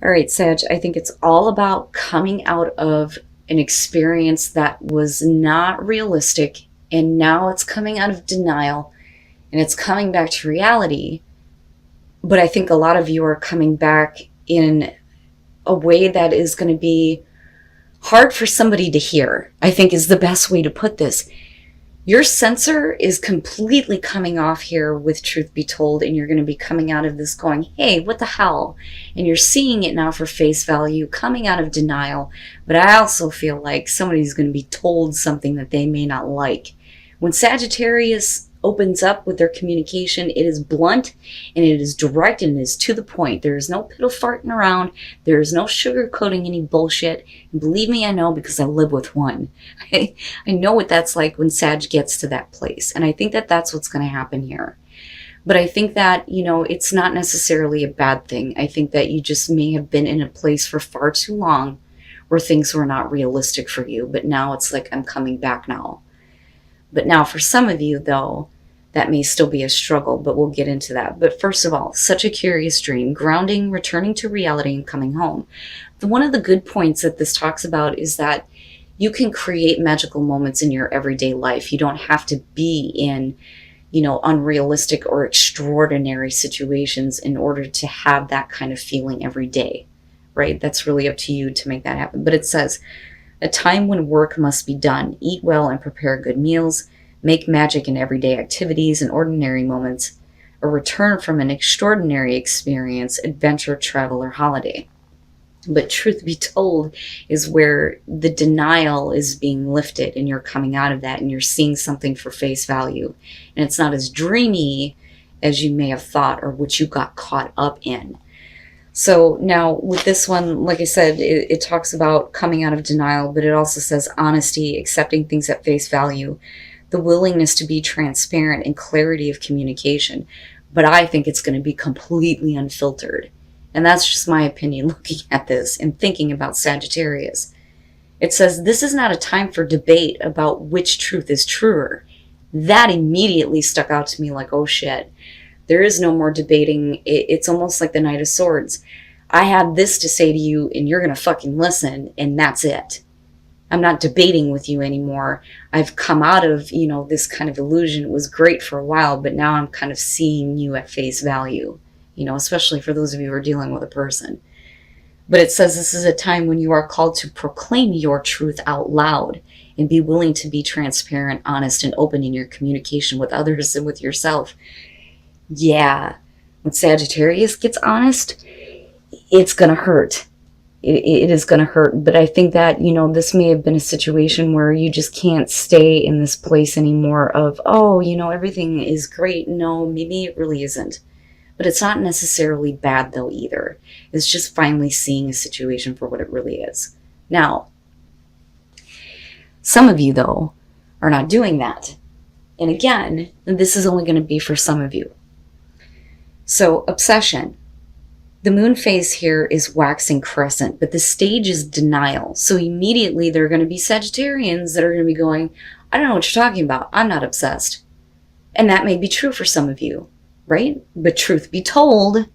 All right, Sag, I think it's all about coming out of an experience that was not realistic, and now it's coming out of denial and it's coming back to reality. But I think a lot of you are coming back in a way that is going to be hard for somebody to hear, I think is the best way to put this. Your sensor is completely coming off here with truth be told, and you're going to be coming out of this going, hey, what the hell? And you're seeing it now for face value, coming out of denial. But I also feel like somebody's going to be told something that they may not like. When Sagittarius opens up with their communication, it is blunt and it is direct and it is to the point. There is no piddle farting around. There is no sugarcoating any bullshit. And believe me, I know, because I live with one. I know what that's like when Sag gets to that place. And I think that that's what's going to happen here. But I think that, it's not necessarily a bad thing. I think that you just may have been in a place for far too long where things were not realistic for you. But now it's like, I'm coming back now. But now for some of you, though, that may still be a struggle, but we'll get into that. But first of all, such a curious dream, grounding, returning to reality, and coming home. One of the good points that this talks about is that you can create magical moments in your everyday life. You don't have to be in, unrealistic or extraordinary situations in order to have that kind of feeling every day, right? That's really up to you to make that happen. But it says, a time when work must be done. Eat well and prepare good meals. Make magic in everyday activities and ordinary moments. A return from an extraordinary experience, adventure, travel, or holiday. But truth be told is where the denial is being lifted and you're coming out of that and you're seeing something for face value. And it's not as dreamy as you may have thought or what you got caught up in. So now with this one, like I said, it talks about coming out of denial, but it also says honesty, accepting things at face value, the willingness to be transparent, and clarity of communication. But I think it's going to be completely unfiltered. And that's just my opinion looking at this and thinking about Sagittarius. It says this is not a time for debate about which truth is truer. That immediately stuck out to me like, oh shit. There is no more debating. It's almost like the Knight of Swords. I have this to say to you and you're going to fucking listen and that's it. I'm not debating with you anymore. I've come out of, this kind of illusion. It was great for a while, but now I'm kind of seeing you at face value, especially for those of you who are dealing with a person. But it says this is a time when you are called to proclaim your truth out loud and be willing to be transparent, honest, and open in your communication with others and with yourself. Yeah, when Sagittarius gets honest, it's going to hurt. It is going to hurt. But I think that, this may have been a situation where you just can't stay in this place anymore of, everything is great. No, maybe it really isn't. But it's not necessarily bad, though, either. It's just finally seeing a situation for what it really is. Now, some of you, though, are not doing that. And again, this is only going to be for some of you. So, obsession. The moon phase here is waxing crescent, but the stage is denial. So immediately there are going to be Sagittarians that are going to be going, I don't know what you're talking about. I'm not obsessed. And that may be true for some of you, right? But truth be told,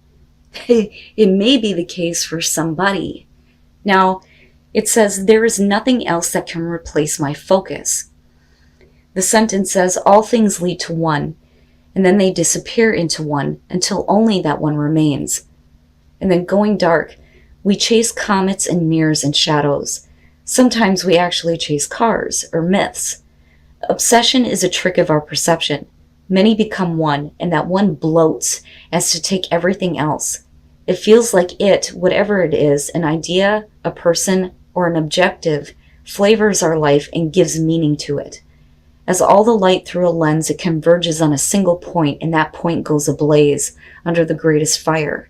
it may be the case for somebody. Now, it says, there is nothing else that can replace my focus. The sentence says, all things lead to one. And then they disappear into one until only that one remains. And then going dark, we chase comets and mirrors and shadows. Sometimes we actually chase cars or myths. Obsession is a trick of our perception. Many become one, and that one bloats as to take everything else. It feels like it, whatever it is, an idea, a person, or an objective, flavors our life and gives meaning to it. As all the light through a lens, it converges on a single point, and that point goes ablaze under the greatest fire.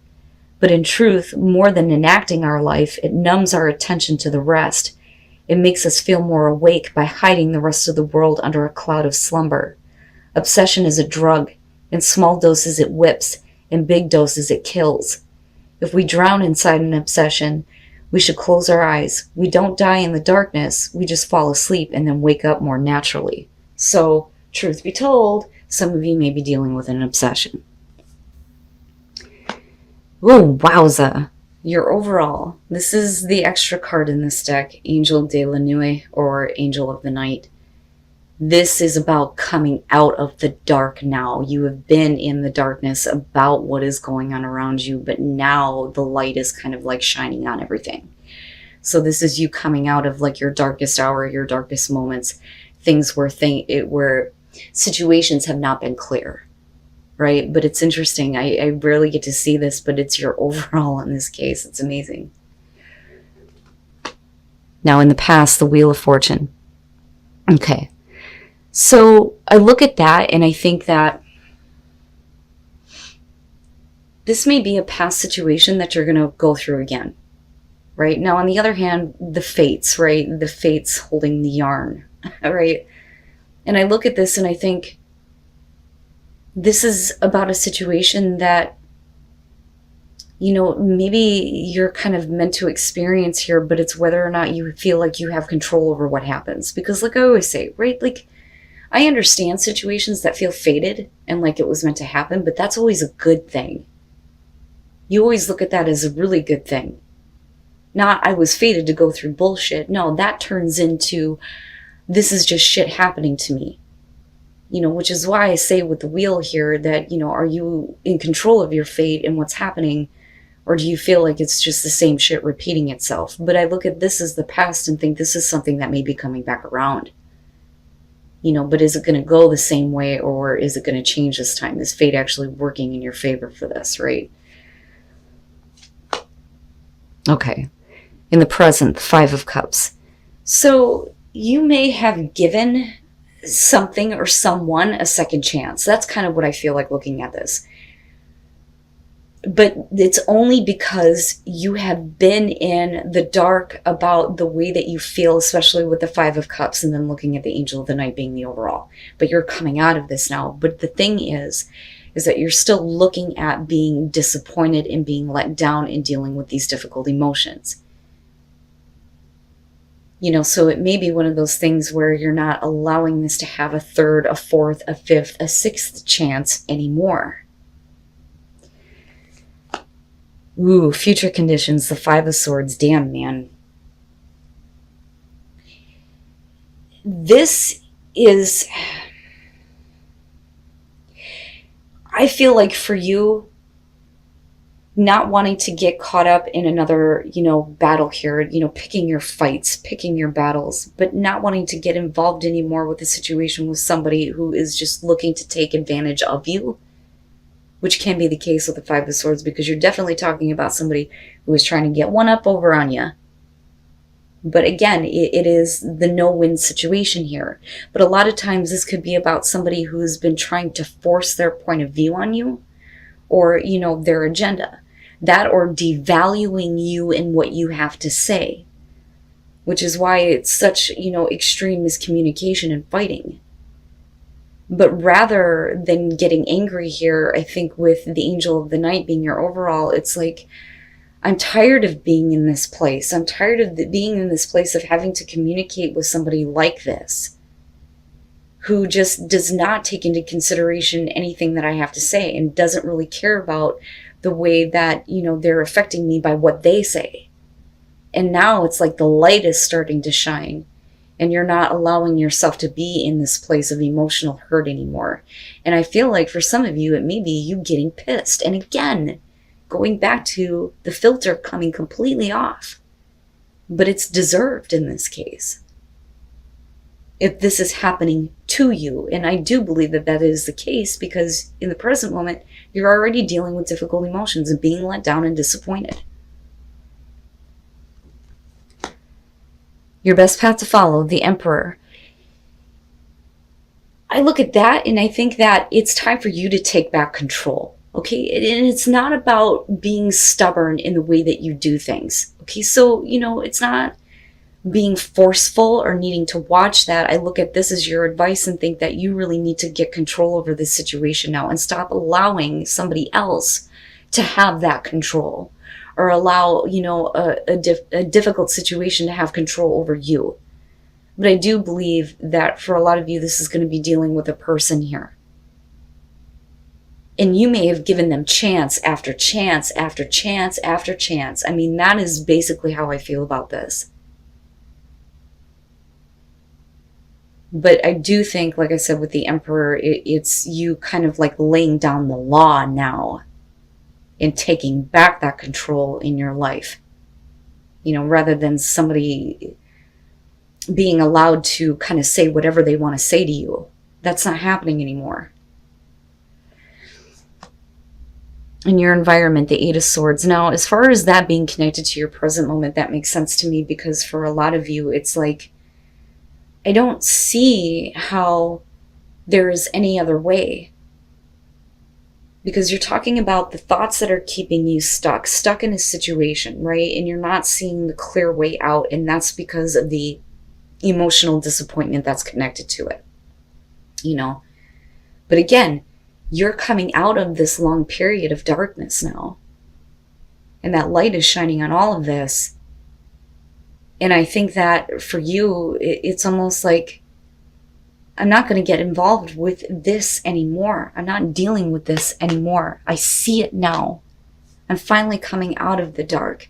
But in truth, more than enacting our life, it numbs our attention to the rest. It makes us feel more awake by hiding the rest of the world under a cloud of slumber. Obsession is a drug. In small doses it whips, in big doses it kills. If we drown inside an obsession, we should close our eyes. We don't die in the darkness, we just fall asleep and then wake up more naturally. So, truth be told, some of you may be dealing with an obsession. Oh, wowza. Your overall, this is the extra card in this deck, Angel de la Nuit, or Angel of the Night. This is about coming out of the dark now. You have been in the darkness about what is going on around you, but now the light is kind of like shining on everything. So this is you coming out of like your darkest hour, your darkest moments, things where situations have not been clear, right? But it's interesting. I rarely get to see this, but it's your overall in this case. It's amazing. Now in the past, the Wheel of Fortune. Okay. So I look at that and I think that this may be a past situation that you're going to go through again, right? Now, on the other hand, the fates, right? The fates holding the yarn, right? And I look at this and I think this is about a situation that, you know, maybe you're kind of meant to experience here, but it's whether or not you feel like you have control over what happens. Because like I always say, right? Like, I understand situations that feel fated and like it was meant to happen, but that's always a good thing. You always look at that as a really good thing. Not, I was fated to go through bullshit. No, that turns into, this is just shit happening to me. You know, which is why I say with the wheel here that, you know, are you in control of your fate and what's happening? Or do you feel like it's just the same shit repeating itself? But I look at this as the past and think this is something that may be coming back around. You know, but is it going to go the same way, or is it going to change this time? Is fate actually working in your favor for this, right? Okay. In the present, the Five of Cups. So you may have given something or someone a second chance. That's kind of what I feel like looking at this. But it's only because you have been in the dark about the way that you feel, especially with the Five of Cups, and then looking at the Angel of the Night being the overall. But you're coming out of this now. But the thing is that you're still looking at being disappointed and being let down and dealing with these difficult emotions. You know, so it may be one of those things where you're not allowing this to have a third, a fourth, a fifth, a sixth chance anymore. Ooh, future conditions, the Five of Swords. Damn, man. This is... I feel like for you, not wanting to get caught up in another, you know, battle here, you know, picking your fights, picking your battles, but not wanting to get involved anymore with a situation with somebody who is just looking to take advantage of you. Which can be the case with the Five of Swords, because you're definitely talking about somebody who is trying to get one up over on you. But again, it is the no-win situation here. But a lot of times this could be about somebody who's been trying to force their point of view on you, or, you know, their agenda. That, or devaluing you and what you have to say. Which is why it's such, you know, extreme miscommunication and fighting. But rather than getting angry here, I think with the Angel of the Night being your overall, it's like, I'm tired of being in this place. I'm tired of being in this place of having to communicate with somebody like this, who just does not take into consideration anything that I have to say and doesn't really care about the way that, you know, they're affecting me by what they say. And now it's like the light is starting to shine. And you're not allowing yourself to be in this place of emotional hurt anymore. And I feel like for some of you, it may be you getting pissed. And again, going back to the filter coming completely off. But it's deserved in this case. If this is happening to you. And I do believe that that is the case, because in the present moment, you're already dealing with difficult emotions and being let down and disappointed. Your best path to follow, the Emperor. I look at that and I think that it's time for you to take back control. Okay, and it's not about being stubborn in the way that you do things. Okay, so, you know, it's not being forceful or needing to watch that. I look at this as your advice and think that you really need to get control over this situation now and stop allowing somebody else to have that control. Or allow, you know, a difficult situation to have control over you. But I do believe that for a lot of you, this is going to be dealing with a person here. And you may have given them chance after chance after chance after chance. I mean, that is basically how I feel about this. But I do think, like I said, with the Emperor, it's you kind of like laying down the law now and taking back that control in your life. Rather than somebody being allowed to kind of say whatever they want to say to you. That's not happening anymore. In your environment, the Eight of Swords. Now, as far as that being connected to your present moment, that makes sense to me, because for a lot of you, it's like, I don't see how there is any other way. Because you're talking about the thoughts that are keeping you stuck in a situation, right? And you're not seeing the clear way out, and that's because of the emotional disappointment that's connected to it. But again, you're coming out of this long period of darkness now. And that light is shining on all of this. And I think that for you, it's almost like, I'm not going to get involved with this anymore. I'm not dealing with this anymore. I see it now. I'm finally coming out of the dark.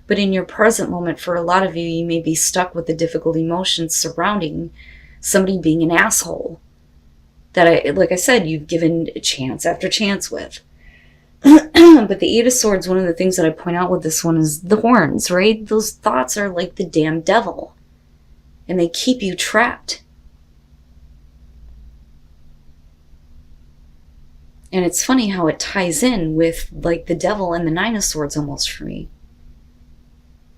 But in your present moment, for a lot of you, you may be stuck with the difficult emotions surrounding somebody being an asshole that, like I said, you've given chance after chance with. But the Eight of Swords, one of the things that I point out with this one is the horns, right? Those thoughts are like the damn devil. And they keep you trapped. And it's funny how it ties in with like the devil and the Nine of Swords almost for me.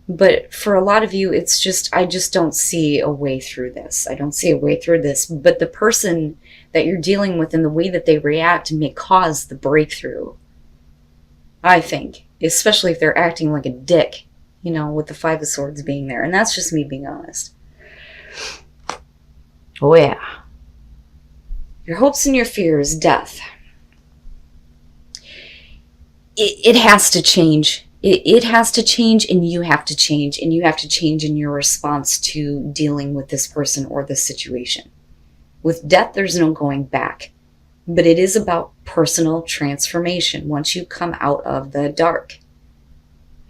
But for a lot of you, it's just, I just don't see a way through this. I don't see a way through this. But the person that you're dealing with and the way that they react may cause the breakthrough. I think. Especially if they're acting like a dick, with the Five of Swords being there. And that's just me being honest. Oh yeah. Your hopes and your fears, death. It has to change. It has to change, and you have to change. And you have to change in your response to dealing with this person or this situation. With death, there's no going back. But it is about personal transformation once you come out of the dark.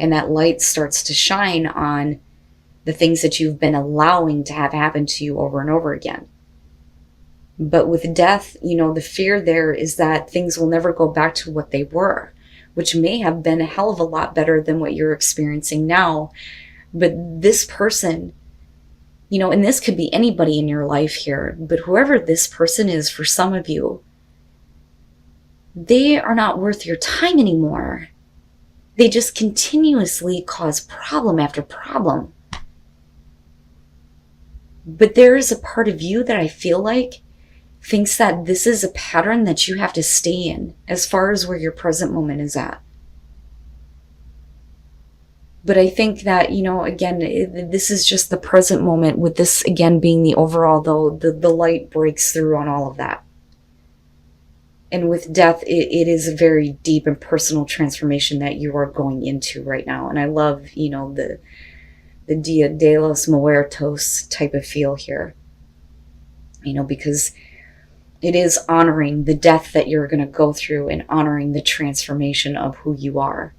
And that light starts to shine on the things that you've been allowing to have happen to you over and over again. But with death, the fear there is that things will never go back to what they were, which may have been a hell of a lot better than what you're experiencing now. But this person, and this could be anybody in your life here, but whoever this person is for some of you, they are not worth your time anymore. They just continuously cause problem after problem. But there is a part of you that I feel like thinks that this is a pattern that you have to stay in as far as where your present moment is at. But I think that, again, this is just the present moment, with this, again, being the overall, though, the light breaks through on all of that. And with death, it is a very deep and personal transformation that you are going into right now. And I love, the Dia de los Muertos type of feel here. Because it is honoring the death that you're going to go through and honoring the transformation of who you are,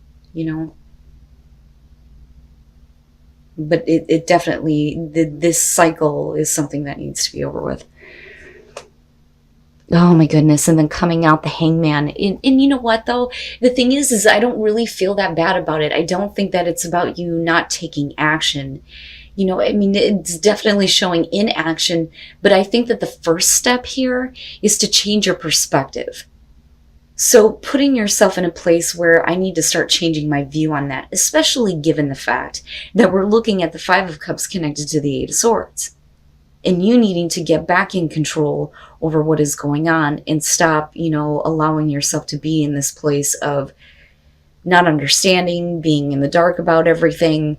But it definitely, this cycle is something that needs to be over with. Oh my goodness. And then coming out the Hangman. And you know what though? The thing is I don't really feel that bad about it. I don't think that it's about you not taking action. It's definitely showing inaction, but I think that the first step here is to change your perspective. So putting yourself in a place where I need to start changing my view on that, especially given the fact that we're looking at the Five of Cups connected to the Eight of Swords. And you needing to get back in control over what is going on and stop, allowing yourself to be in this place of not understanding, being in the dark about everything,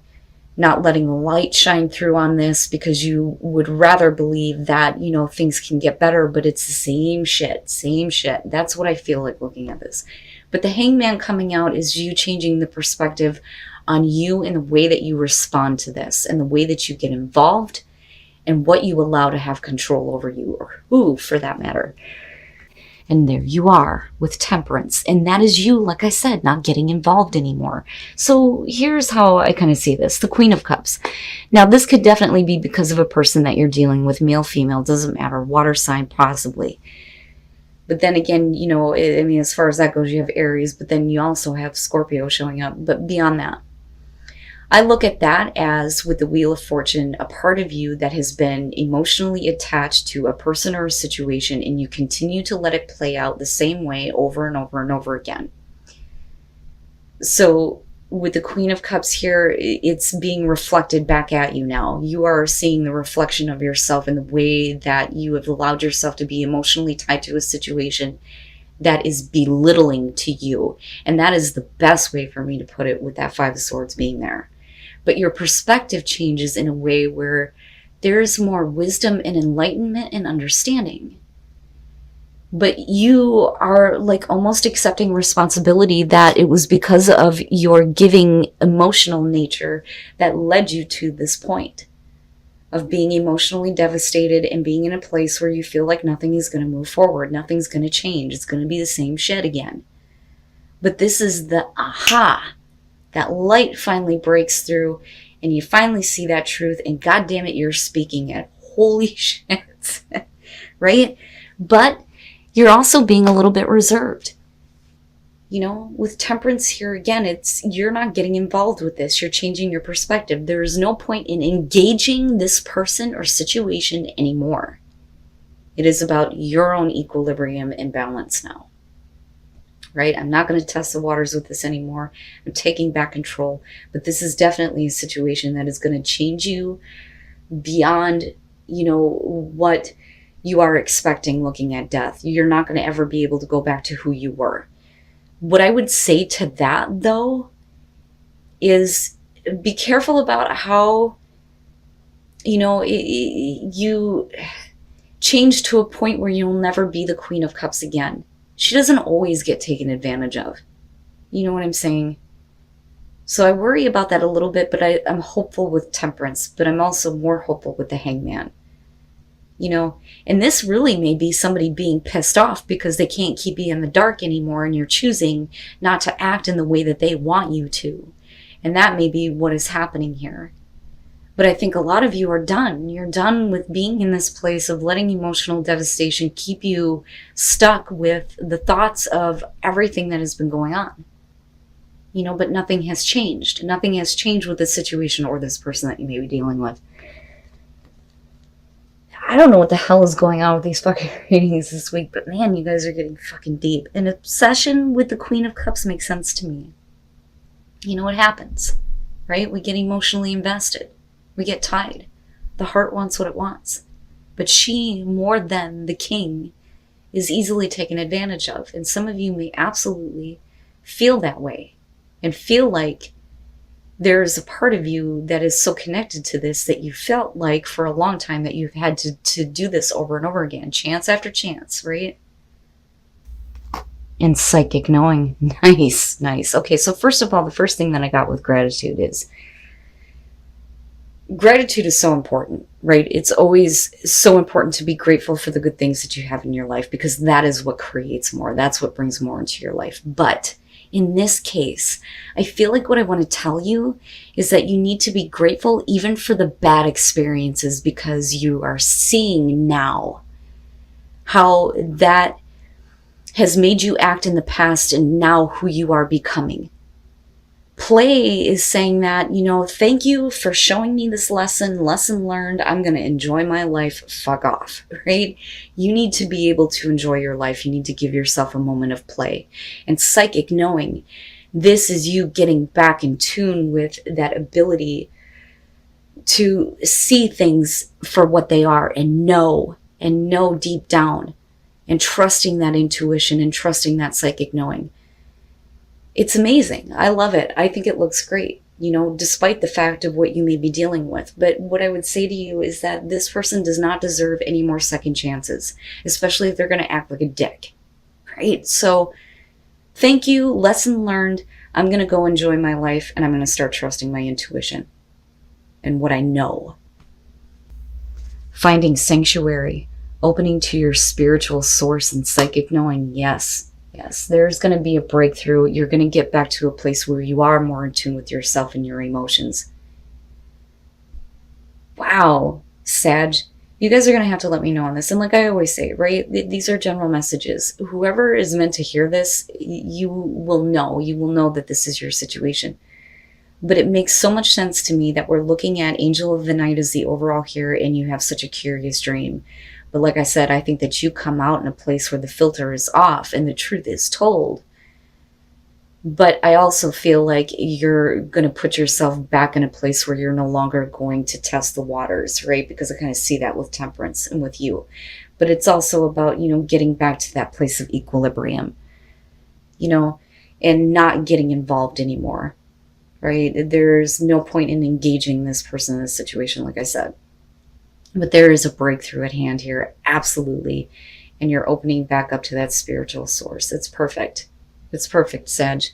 not letting the light shine through on this because you would rather believe that, things can get better, but it's the same shit. That's what I feel like looking at this. But the Hangman coming out is you changing the perspective on you and the way that you respond to this and the way that you get involved and what you allow to have control over you, or who for that matter. And there you are with Temperance. And that is you, like I said, not getting involved anymore. So here's how I kind of see this. The Queen of Cups. Now, this could definitely be because of a person that you're dealing with, male, female, doesn't matter, water sign possibly. But then again, you know, I mean, as far as that goes, you have Aries, but then you also have Scorpio showing up. But beyond that, I look at that as, with the Wheel of Fortune, a part of you that has been emotionally attached to a person or a situation, and you continue to let it play out the same way over and over and over again. So with the Queen of Cups here, it's being reflected back at you now. You are seeing the reflection of yourself in the way that you have allowed yourself to be emotionally tied to a situation that is belittling to you. And that is the best way for me to put it, with that Five of Swords being there. But your perspective changes in a way where there's more wisdom and enlightenment and understanding. But you are like almost accepting responsibility that it was because of your giving emotional nature that led you to this point of being emotionally devastated and being in a place where you feel like nothing is going to move forward. Nothing's going to change. It's going to be the same shit again. But this is the aha. That light finally breaks through and you finally see that truth, and God damn it, you're speaking it. Holy shit. Right? But you're also being a little bit reserved. You know, with Temperance here again, it's, you're not getting involved with this. You're changing your perspective. There is no point in engaging this person or situation anymore. It is about your own equilibrium and balance now. Right? I'm not going to test the waters with this anymore. I'm taking back control. But this is definitely a situation that is going to change you beyond, you know, what you are expecting looking at death. You're not going to ever be able to go back to who you were. What I would say to that, though, is be careful about how, you know, you change to a point where you'll never be the Queen of Cups again. She doesn't always get taken advantage of. You know what I'm saying? So I worry about that a little bit, but I'm hopeful with Temperance, but I'm also more hopeful with the Hangman. You know, and this really may be somebody being pissed off because they can't keep you in the dark anymore, and you're choosing not to act in the way that they want you to. And that may be what is happening here. But I think a lot of you are done. You're done with being in this place of letting emotional devastation keep you stuck with the thoughts of everything that has been going on. You know, but nothing has changed. Nothing has changed with this situation or this person that you may be dealing with. I don't know what the hell is going on with these fucking readings this week, but man, you guys are getting fucking deep. An obsession with the Queen of Cups makes sense to me. You know what happens, right? We get emotionally invested. We get tied. The heart wants what it wants. But she, more than the king, is easily taken advantage of. And some of you may absolutely feel that way and feel like there's a part of you that is so connected to this that you felt like for a long time that you've had to do this over and over again, chance after chance, right? And psychic knowing. Nice, nice. Okay, so first of all, the first thing that I got with gratitude is gratitude is so important, right? It's always so important to be grateful for the good things that you have in your life, because that is what creates more. That's what brings more into your life. But in this case, I feel like what I want to tell you is that you need to be grateful even for the bad experiences, because you are seeing now how that has made you act in the past and now who you are becoming. Play is saying that, you know, thank you for showing me this lesson learned. I'm going to enjoy my life. Fuck off, right? You need to be able to enjoy your life. You need to give yourself a moment of play. And psychic knowing, this is you getting back in tune with that ability to see things for what they are and know deep down, and trusting that intuition and trusting that psychic knowing. It's amazing. I love it. I think it looks great, you know, despite the fact of what you may be dealing with. But what I would say to you is that this person does not deserve any more second chances, especially if they're going to act like a dick, right? So thank you. Lesson learned. I'm going to go enjoy my life, and I'm going to start trusting my intuition and what I know. Finding sanctuary, opening to your spiritual source and psychic knowing. Yes, yes, there's going to be a breakthrough. You're going to get back to a place where you are more in tune with yourself and your emotions. Wow, Sag, you guys are going to have to let me know on this. And like I always say, right, these are general messages. Whoever is meant to hear this, you will know that this is your situation. But it makes so much sense to me that we're looking at Angel of the Night as the overall here, and you have such a curious dream. But like I said, I think that you come out in a place where the filter is off and the truth is told. But I also feel like you're going to put yourself back in a place where you're no longer going to test the waters, right? Because I kind of see that with Temperance and with you. But it's also about, getting back to that place of equilibrium, and not getting involved anymore, right? There's no point in engaging this person in this situation, like I said. But there is a breakthrough at hand here, absolutely. And you're opening back up to that spiritual source. It's perfect. It's perfect, Sag.